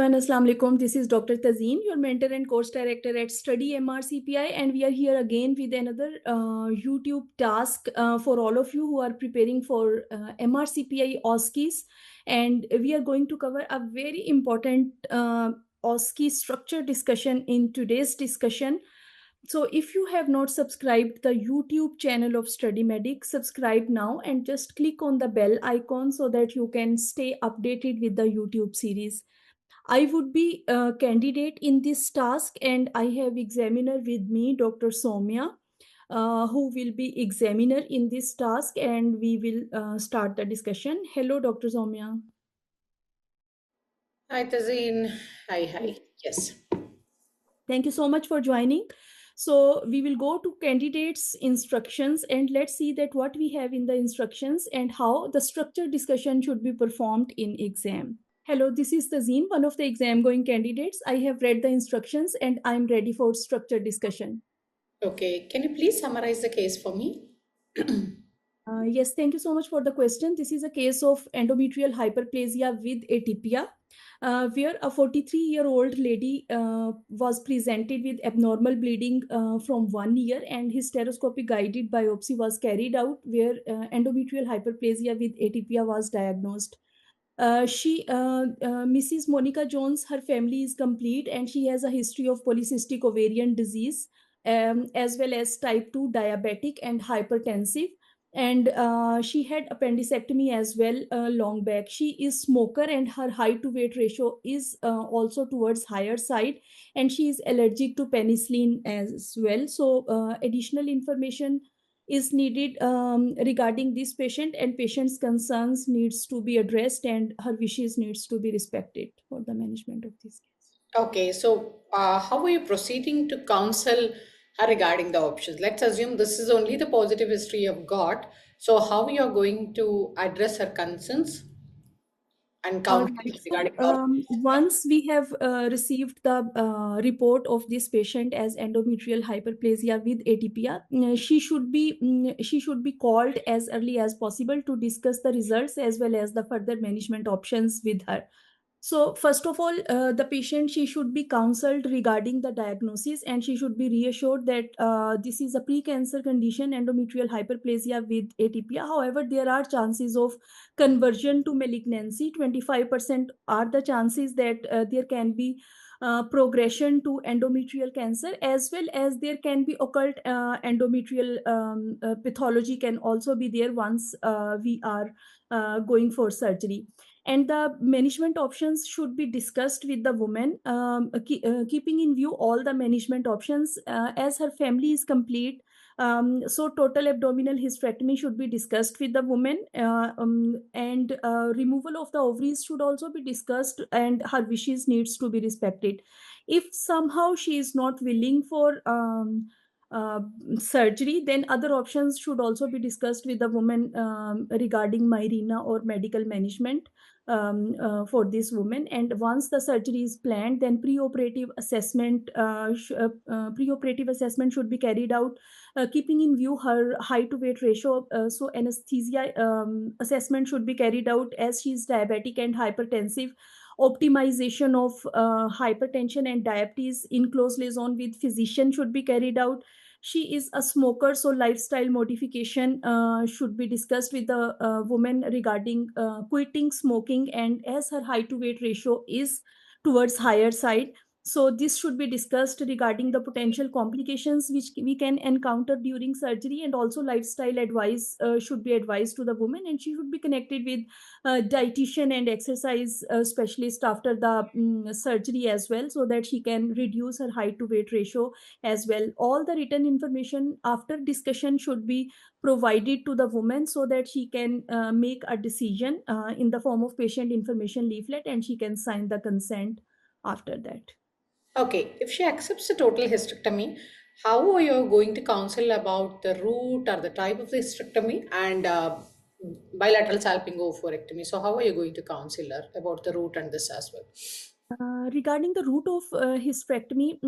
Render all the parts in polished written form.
everyone, Assalamu alaikum. This is Dr. Tazeen, your mentor and course director at Study MRCPI, and we are here again with another YouTube task for all of you who are preparing for MRCPI OSCEs. And we are going to cover a very important OSCE structure discussion in today's discussion. So if you have not subscribed the YouTube channel of Study Medic, subscribe now and just click on the bell icon so that you can stay updated with the YouTube series. I would be a candidate in this task, and I have examiner with me, Dr. Soumya, who will be examiner in this task, and we will start the discussion. Hello, Dr. Soumya. Hi, Tazeen. Hi. Yes. Thank you so much for joining. So we will go to candidates instructions and let's see that what we have in the instructions and how the structured discussion should be performed in exam. Hello, this is Tazeen, one of the exam going candidates. I have read the instructions and I'm ready for structured discussion. Okay. Can you please summarize the case for me? Yes, thank you so much for the question. This is a case of endometrial hyperplasia with atypia, where a 43-year-old lady was presented with abnormal bleeding from 1 year, and hysteroscopic guided biopsy was carried out, where endometrial hyperplasia with atypia was diagnosed. Mrs. Monica Jones, her family is complete, and she has a history of polycystic ovarian disease, as well as type 2 diabetic and hypertensive. And she had appendicectomy as well long back. She is smoker, and her height to weight ratio is also towards higher side, and she is allergic to penicillin as well. So additional information is needed regarding this patient, and patient's concerns needs to be addressed and her wishes needs to be respected for the management of this case. Okay. So, how are you proceeding to counsel her regarding the options? Let's assume this is only the positive history you've got. So, how you are going to address her concerns and All counsel right. So regarding the options? once we have received the report of this patient as endometrial hyperplasia with atypia, she should be called as early as possible to discuss the results as well as the further management options with her. So first of all, the patient, she should be counseled regarding the diagnosis, and she should be reassured that this is a pre-cancer condition, endometrial hyperplasia with atypia. However, there are chances of conversion to malignancy. 25% are the chances that there can be progression to endometrial cancer, as well as there can be occult endometrial pathology can also be there once we are going for surgery. And the management options should be discussed with the woman, keeping in view all the management options as her family is complete. So total abdominal hysterectomy should be discussed with the woman, and removal of the ovaries should also be discussed, and her wishes needs to be respected. If somehow she is not willing for uh, surgery, then other options should also be discussed with the woman regarding Mirena or medical management for this woman. And once the surgery is planned, then preoperative assessment should be carried out, keeping in view her height to weight ratio. So anesthesia assessment should be carried out as she is diabetic and hypertensive. Optimization of hypertension and diabetes in close liaison with physician should be carried out. She is a smoker, so lifestyle modification should be discussed with the woman regarding quitting smoking, and as her height to weight ratio is towards higher side, so this should be discussed regarding the potential complications which we can encounter during surgery, and also lifestyle advice should be advised to the woman, and she should be connected with dietitian and exercise specialist after the surgery as well, so that she can reduce her height to weight ratio as well. All the written information after discussion should be provided to the woman so that she can make a decision in the form of patient information leaflet, and she can sign the consent after that. Okay. If she accepts the total hysterectomy, how are you going to counsel about the route or the type of the hysterectomy and bilateral salpingo-oophorectomy? So, how are you going to counsel her about the route and this as well? Regarding the route of hysterectomy,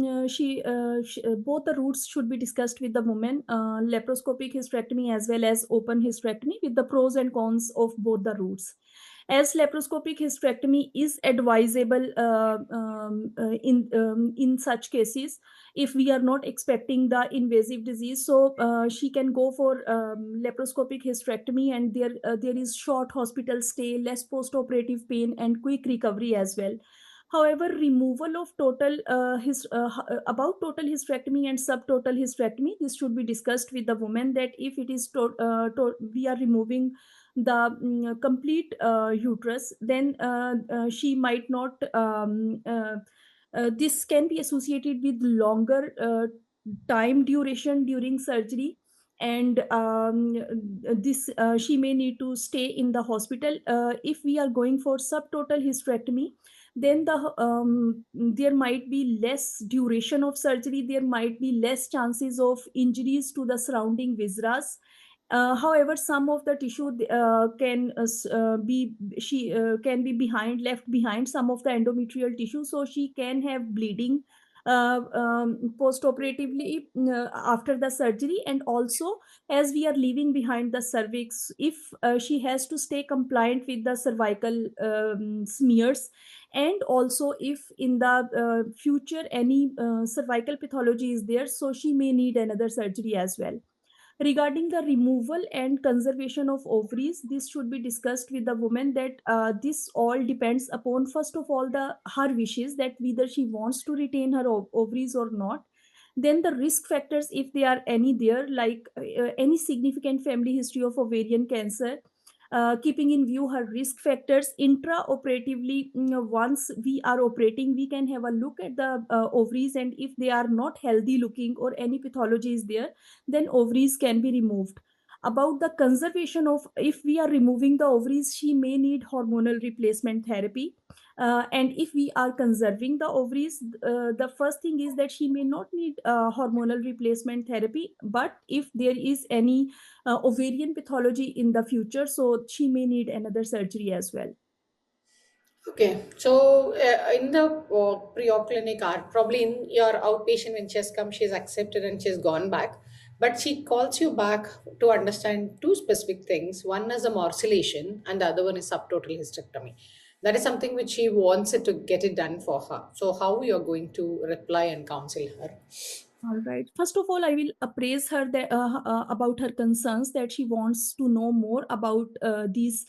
both the routes should be discussed with the woman, laparoscopic hysterectomy as well as open hysterectomy, with the pros and cons of both the routes. as laparoscopic hysterectomy is advisable in such cases if we are not expecting the invasive disease. So she can go for laparoscopic hysterectomy, and there is short hospital stay, less post-operative pain, and quick recovery as well. However, removal of about total hysterectomy and subtotal hysterectomy, this should be discussed with the woman, that if it is we are removing the complete uterus, then she might not this can be associated with longer time duration during surgery, and this she may need to stay in the hospital. If we are going for subtotal hysterectomy, then there might be less duration of surgery, there might be less chances of injuries to the surrounding viscera. However, some of the tissue can be left behind some of the endometrial tissue, so she can have bleeding post-operatively after the surgery. And also, as we are leaving behind the cervix, if she has to stay compliant with the cervical smears, and also if in the future any cervical pathology is there, so she may need another surgery as well. Regarding the removal and conservation of ovaries, this should be discussed with the woman, that this all depends upon, first of all, the her wishes, that whether she wants to retain her ovaries or not. Then the risk factors, if there are any there, like any significant family history of ovarian cancer, keeping in view her risk factors intraoperatively. Once we are operating, we can have a look at the ovaries, and if they are not healthy looking or any pathology is there, then ovaries can be removed. About the conservation of, if we are removing the ovaries, she may need hormonal replacement therapy. And if we are conserving the ovaries, the first thing is that she may not need hormonal replacement therapy. But if there is any ovarian pathology in the future, so she may need another surgery as well. Okay, so in the pre-op clinic, or probably in your outpatient, when she has come, she's accepted and she's gone back. But she calls you back to understand two specific things. One is a morcellation, and the other one is subtotal hysterectomy. That is something which she wants it to get it done for her. So, how you are going to reply and counsel her? All right. First of all, I will appraise her about her concerns, that she wants to know more about these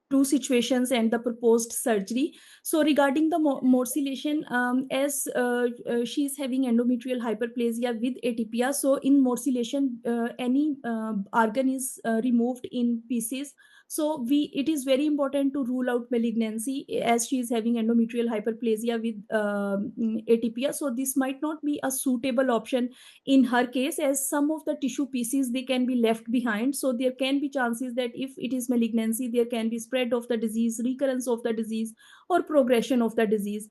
two situations and the proposed surgery. So, regarding the morcellation, as she is having endometrial hyperplasia with atypia, so in morcellation, any organ is removed in pieces. So it is very important to rule out malignancy, as she is having endometrial hyperplasia with atypia. So this might not be a suitable option in her case, as some of the tissue pieces, they can be left behind. So there can be chances that if it is malignancy, there can be spread of the disease, recurrence of the disease, or progression of the disease.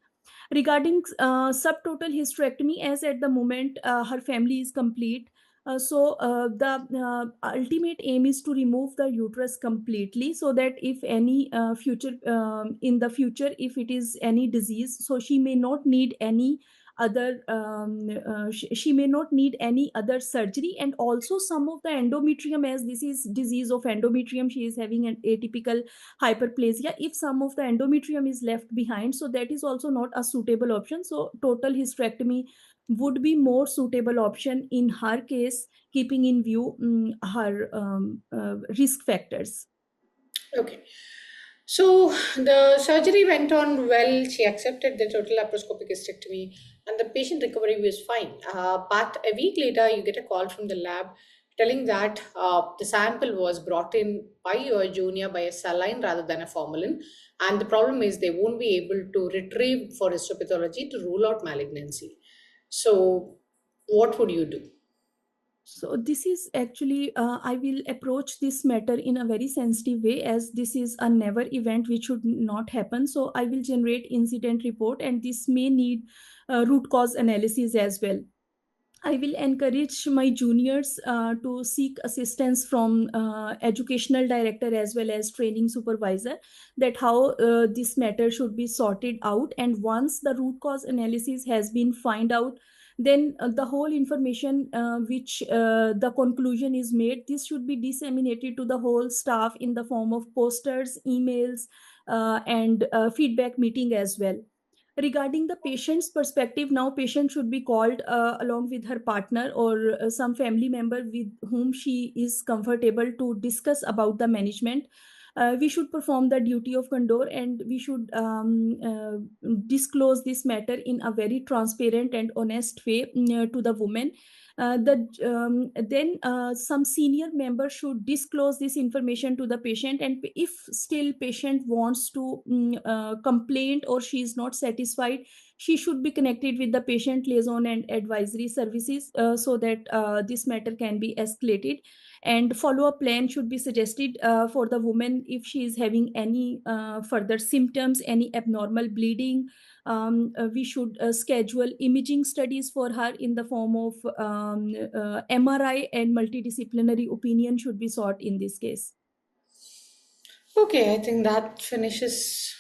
Regarding subtotal hysterectomy, as at the moment her family is complete, the ultimate aim is to remove the uterus completely, so that if any future in the future, if it is any disease, so she may not need any other she may not need any other surgery. And also some of the endometrium, as this is disease of endometrium, she is having an atypical hyperplasia, if some of the endometrium is left behind, so that is also not a suitable option. So total hysterectomy would be more suitable option in her case, keeping in view her risk factors. Okay. So the surgery went on well. She accepted the total laparoscopic hysterectomy, and the patient recovery was fine. But a week later, you get a call from the lab telling that the sample was brought in by your junior by a saline rather than a formalin, and the problem is they won't be able to retrieve for histopathology to rule out malignancy. So, what would you do? So this is actually, I will approach this matter in a very sensitive way, as this is a never event which should not happen. So I will generate incident report, and this may need root cause analysis as well. I will encourage my juniors to seek assistance from educational director as well as training supervisor, that how this matter should be sorted out. And once the root cause analysis has been find out, then the whole information which the conclusion is made, this should be disseminated to the whole staff in the form of posters, emails, and feedback meeting as well. Regarding the patient's perspective, now patient should be called along with her partner or some family member with whom she is comfortable to discuss about the management. We should perform the duty of candor, and we should disclose this matter in a very transparent and honest way to the woman. Then some senior member should disclose this information to the patient, and if still patient wants to complain or she is not satisfied, she should be connected with the patient liaison and advisory services so that this matter can be escalated, and follow-up plan should be suggested for the woman if she is having any further symptoms, any abnormal bleeding. We should schedule imaging studies for her in the form of MRI, and multidisciplinary opinion should be sought in this case. Okay, I think that finishes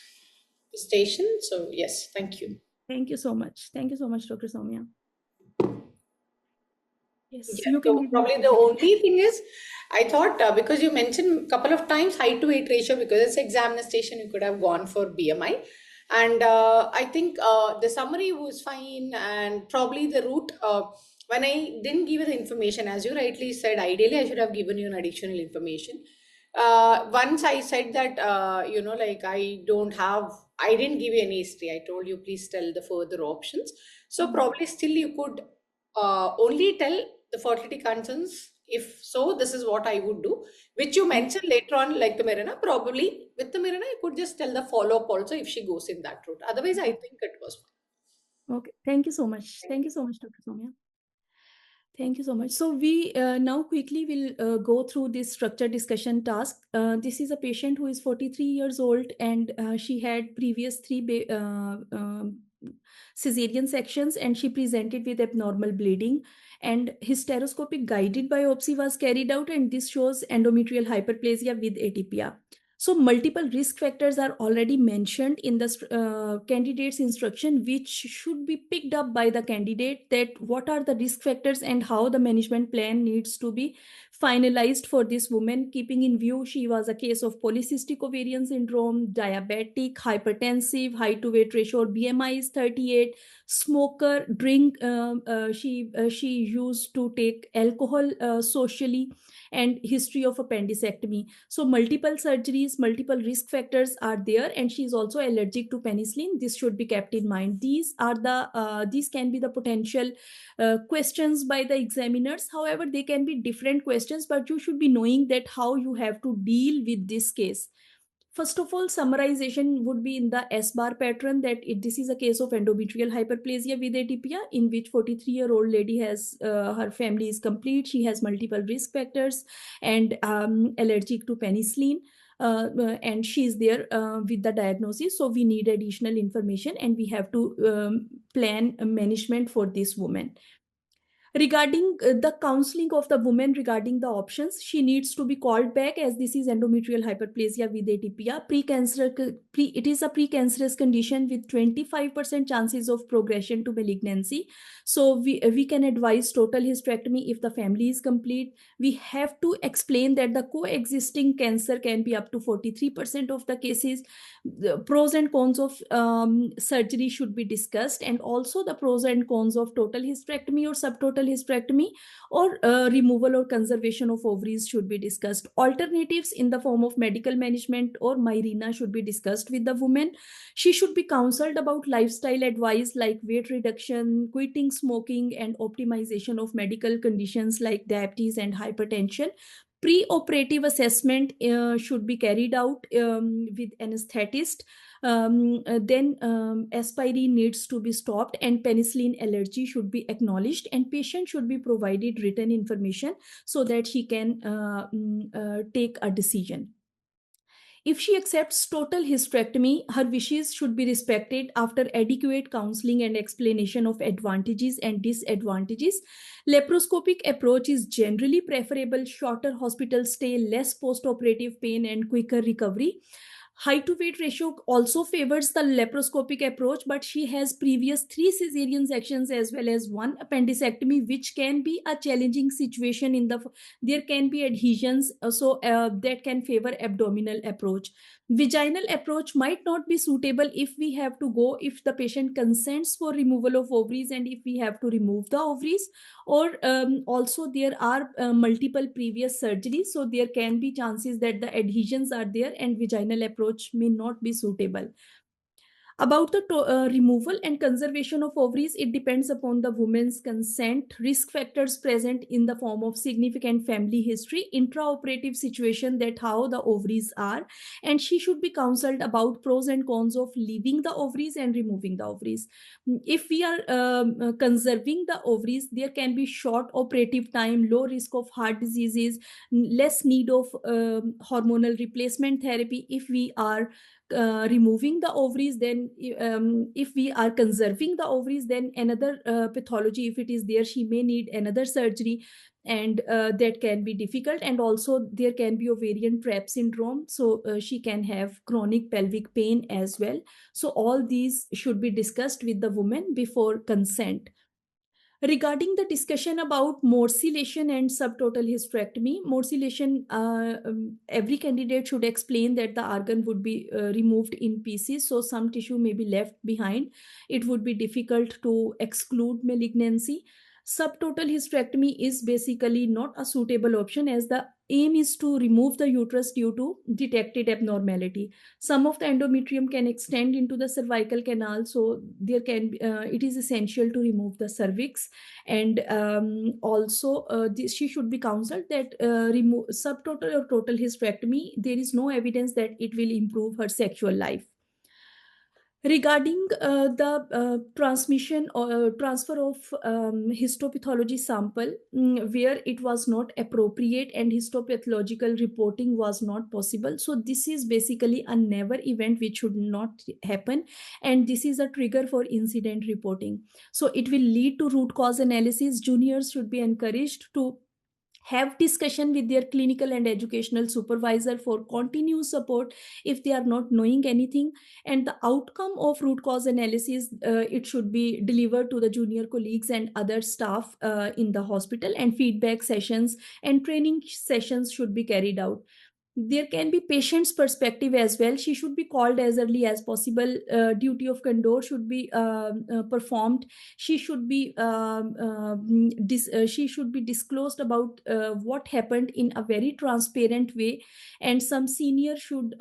the station. So, yes, thank you. Thank you so much. Thank you so much, Dr. Soumya. Yes, Yeah, you can so give me. probably the only thing is, I thought because you mentioned a couple of times height to weight ratio, because it's examination, you could have gone for BMI. And I think the summary was fine, and probably the route, when I didn't give you the information, as you rightly said, ideally I should have given you an additional information. Once I said that, like I didn't give you any history. I told you, please tell the further options. So probably still you could only tell the fertility concerns. If so, this is what I would do, which you mentioned later on, like the Mirena. Probably with the Mirena, you could just tell the follow up also if she goes in that route. Otherwise, I think it was fine. Okay, thank you so much. Thank you so much, Dr. Soumya. Thank you so much. So we now quickly will go through this structured discussion task. This is a patient who is 43 years old, and she had previous cesarean sections, and she presented with abnormal bleeding, and hysteroscopic guided biopsy was carried out, and this shows endometrial hyperplasia with atypia. So multiple risk factors are already mentioned in the candidate's instruction, which should be picked up by the candidate, that what are the risk factors and how the management plan needs to be finalized for this woman, keeping in view she was a case of polycystic ovarian syndrome, diabetic, hypertensive, height to weight ratio or BMI is 38, smoker, she used to take alcohol socially, and history of appendicectomy. So multiple surgeries, multiple risk factors are there, and she is also allergic to penicillin. This should be kept in mind. These can be the potential questions by the examiners. However, they can be different questions, but you should be knowing that how you have to deal with this case. First of all, summarization would be in the S-bar pattern, that this is a case of endometrial hyperplasia with atypia, in which 43-year-old lady has, her family is complete, she has multiple risk factors, and allergic to penicillin. And she is there with the diagnosis. So we need additional information, and we have to plan management for this woman. Regarding the counseling of the woman regarding the options, she needs to be called back, as this is endometrial hyperplasia with atypia. It is a precancerous condition with 25% chances of progression to malignancy. So we can advise total hysterectomy if the family is complete. We have to explain that the coexisting cancer can be up to 43% of the cases. The pros and cons of surgery should be discussed, and also the pros and cons of total hysterectomy or subtotal hysterectomy, or removal or conservation of ovaries should be discussed. Alternatives in the form of medical management or Mirena should be discussed with the woman. She should be counseled about lifestyle advice like weight reduction, quitting smoking, and optimization of medical conditions like diabetes and hypertension. Pre-operative assessment should be carried out with anesthetist. Then aspirin needs to be stopped, and penicillin allergy should be acknowledged, and patient should be provided written information so that she can take a decision. If she accepts total hysterectomy, her wishes should be respected after adequate counseling and explanation of advantages and disadvantages. Laparoscopic approach is generally preferable, shorter hospital stay, less post-operative pain, and quicker recovery. Height to weight ratio also favors the laparoscopic approach, but she has previous 3 cesarean sections as well as 1 appendectomy, which can be a challenging situation in the, there can be adhesions, that can favor abdominal approach. Vaginal approach might not be suitable if we have to go, if the patient consents for removal of ovaries and if we have to remove the ovaries, or also there are multiple previous surgeries, so there can be chances that the adhesions are there and vaginal approach may not be suitable. About the removal and conservation of ovaries, it depends upon the woman's consent, risk factors present in the form of significant family history, intraoperative situation, that how the ovaries are, and she should be counseled about pros and cons of leaving the ovaries and removing the ovaries. If we are conserving the ovaries, there can be short operative time, low risk of heart diseases, less need of hormonal replacement therapy. If we are removing the ovaries, then if we are conserving the ovaries, then another pathology, if it is there, she may need another surgery, and that can be difficult. And also there can be ovarian trap syndrome, so she can have chronic pelvic pain as well. So all these should be discussed with the woman before consent. Regarding the discussion about morcellation and subtotal hysterectomy, morcellation, every candidate should explain that the organ would be removed in pieces, so some tissue may be left behind. It would be difficult to exclude malignancy. Subtotal hysterectomy is basically not a suitable option, as the aim is to remove the uterus due to detected abnormality. Some of the endometrium can extend into the cervical canal, so there can be, it is essential to remove the cervix. And also she should be counseled that remove subtotal or total hysterectomy, there is no evidence that it will improve her sexual life. Regarding the transmission or transfer of histopathology sample, where it was not appropriate and histopathological reporting was not possible, so this is basically a never event which should not happen, and this is a trigger for incident reporting. So it will lead to root cause analysis. Juniors should be encouraged to have discussion with their clinical and educational supervisor for continuous support if they are not knowing anything. And the outcome of root cause analysis, it should be delivered to the junior colleagues and other staff in the hospital, and feedback sessions and training sessions should be carried out. There can be patient's perspective as well. She should be called as early as possible. Duty of candor should be performed. She should be she should be disclosed about what happened in a very transparent way, and some senior should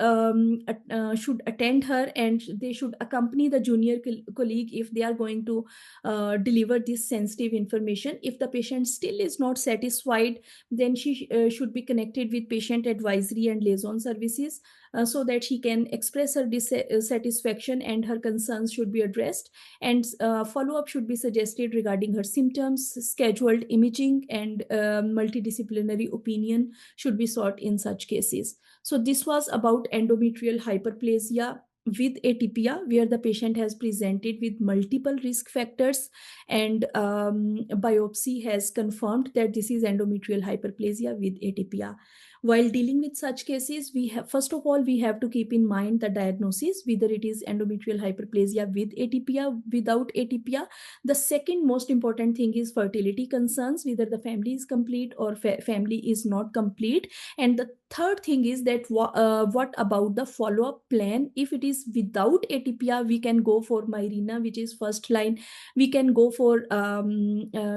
attend her, and they should accompany the junior colleague if they are going to deliver this sensitive information. If the patient still is not satisfied, then she should be connected with patient advisory and liaison services, so that she can express her dissatisfaction and her concerns should be addressed. And follow-up should be suggested regarding her symptoms. Scheduled imaging and multidisciplinary opinion should be sought in such cases. So this was about endometrial hyperplasia with atypia, where the patient has presented with multiple risk factors, and biopsy has confirmed that this is endometrial hyperplasia with atypia. While dealing with such cases, we have, first of all, we have to keep in mind the diagnosis, whether it is endometrial hyperplasia with atypia, without atypia. The second most important thing is fertility concerns, whether the family is complete or family is not complete. And the third thing is that what about the follow-up plan? If it is without atypia, we can go for Mirena, which is first line. We can go for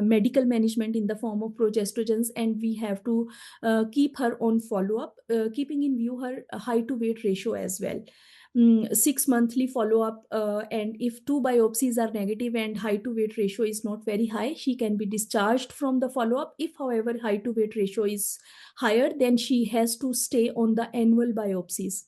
medical management in the form of progestogens, and we have to keep her on follow-up, keeping in view her height to weight ratio as well. 6 monthly follow-up, and if 2 biopsies are negative and height to weight ratio is not very high, she can be discharged from the follow-up. If however height to weight ratio is higher, then she has to stay on the annual biopsies.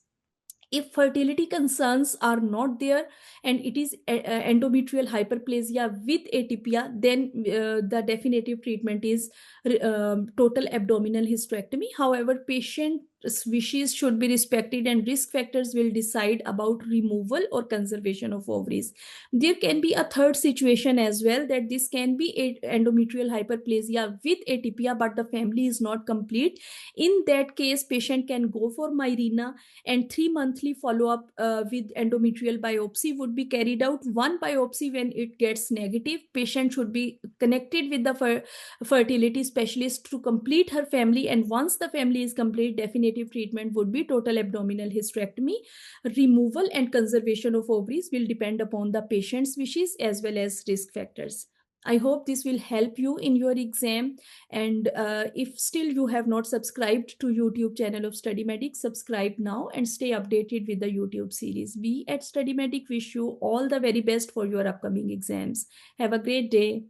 If fertility concerns are not there and it is endometrial hyperplasia with atypia, then the definitive treatment is total abdominal hysterectomy. However, patient wishes should be respected, and risk factors will decide about removal or conservation of ovaries. There can be a third situation as well, that this can be endometrial hyperplasia with atypia, but the family is not complete. In that case, patient can go for Mirena, and 3 monthly follow-up with endometrial biopsy would be carried out. One biopsy, when it gets negative, patient should be connected with the fertility specialist to complete her family, and once the family is complete, definitive treatment would be total abdominal hysterectomy. Removal and conservation of ovaries will depend upon the patient's wishes as well as risk factors. I hope this will help you in your exam. And if still you have not subscribed to YouTube channel of Study Medic, subscribe now and stay updated with the YouTube series. We at Study Medic wish you all the very best for your upcoming exams. Have a great day.